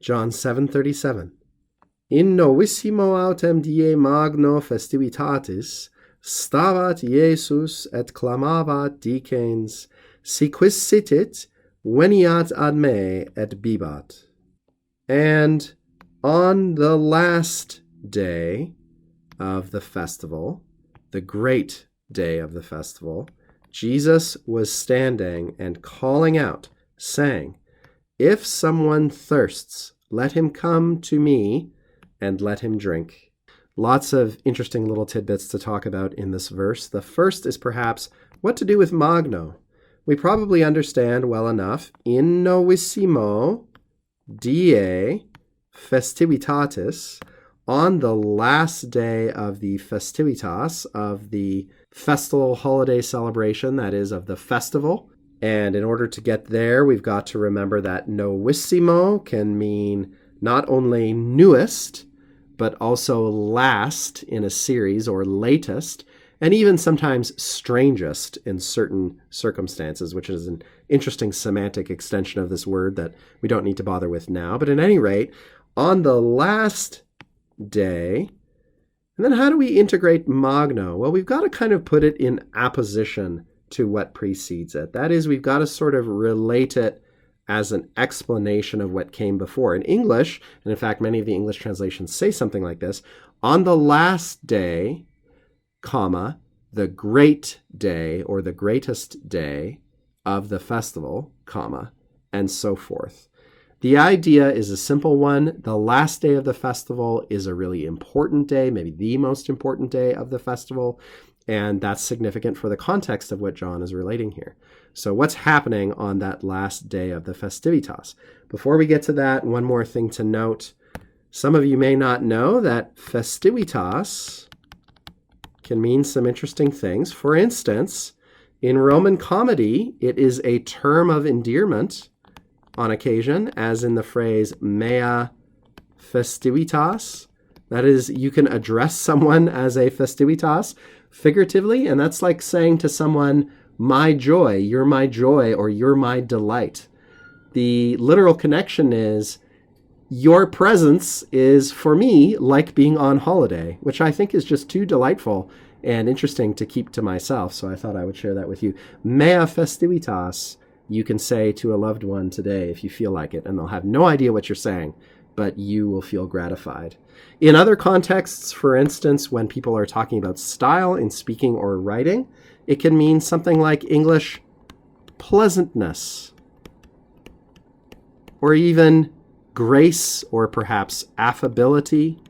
John 7:37. In novissimo autem die magno festivitatis stavat Iesus et clamavat dicens, si quis sitit, veniat ad me et bibat. And on the last day of the festival, the great day of the festival, Jesus was standing and calling out, saying, "If someone thirsts, let him come to me and let him drink." Lots of interesting little tidbits to talk about in this verse. The first is perhaps what to do with magno. We probably understand well enough, in novissimo die festivitatis, on the last day of the festivitas, of the festal holiday celebration, that is, of the festival. And in order to get there, we've got to remember that novissimo can mean not only newest, but also last in a series, or latest, and even sometimes strangest in certain circumstances, which is an interesting semantic extension of this word that we don't need to bother with now. But at any rate, on the last day. And then how do we integrate magno? Well, we've got to kind of put it in apposition to what precedes it. That is, we've got to sort of relate it as an explanation of what came before. In English, and in fact, many of the English translations say something like this, on the last day, comma, the great day or the greatest day of the festival, comma, and so forth. The idea is a simple one. The last day of the festival is a really important day, maybe the most important day of the festival, and that's significant for the context of what John is relating here. So what's happening on that last day of the festivitas? Before we get to that, one more thing to note. Some of you may not know that festivitas can mean some interesting things. For instance, in Roman comedy, it is a term of endearment on occasion, as in the phrase mea festivitas. That is, you can address someone as a festivitas figuratively, and that's like saying to someone, my joy, or you're my delight. The literal connection is, your presence is, for me, like being on holiday, which I think is just too delightful and interesting to keep to myself, so I thought I would share that with you. Mea festivitas, you can say to a loved one today if you feel like it, and they'll have no idea what you're saying, but you will feel gratified. In other contexts, for instance, when people are talking about style in speaking or writing, it can mean something like English pleasantness, or even grace, or perhaps affability.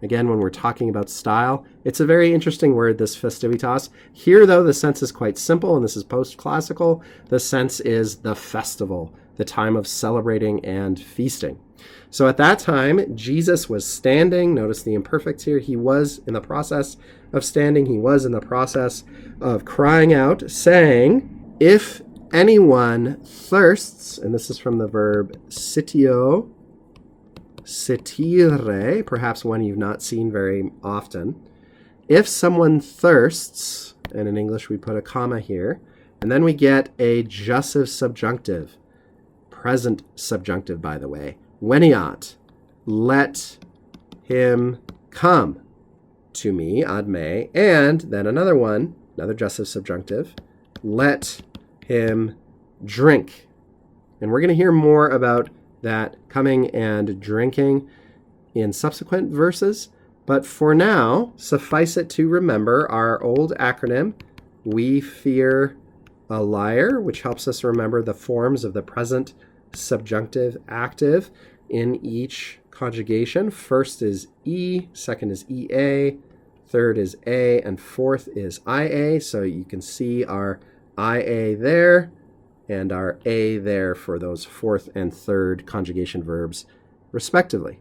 Again, when we're talking about style, it's a very interesting word, this festivitas. Here, though, the sense is quite simple, and this is post-classical. The sense is the festival, the time of celebrating and feasting. So at that time, Jesus was standing. Notice the imperfect here. He was in the process of standing. He was in the process of crying out, saying, "If anyone thirsts," and this is from the verb sitio, sitire, perhaps one you've not seen very often. If someone thirsts, and in English we put a comma here, and then we get a jussive subjunctive, present subjunctive, by the way, veniat, let him come to me, ad me, and then another one, another jussive subjunctive, let him drink. And we're going to hear more about that coming and drinking in subsequent verses. But for now, suffice it to remember our old acronym, We Fear a Liar, which helps us remember the forms of the present subjunctive active in each conjugation. First is E, second is EA, third is A, and fourth is IA. So you can see our IA there and our A there for those fourth and third conjugation verbs, respectively.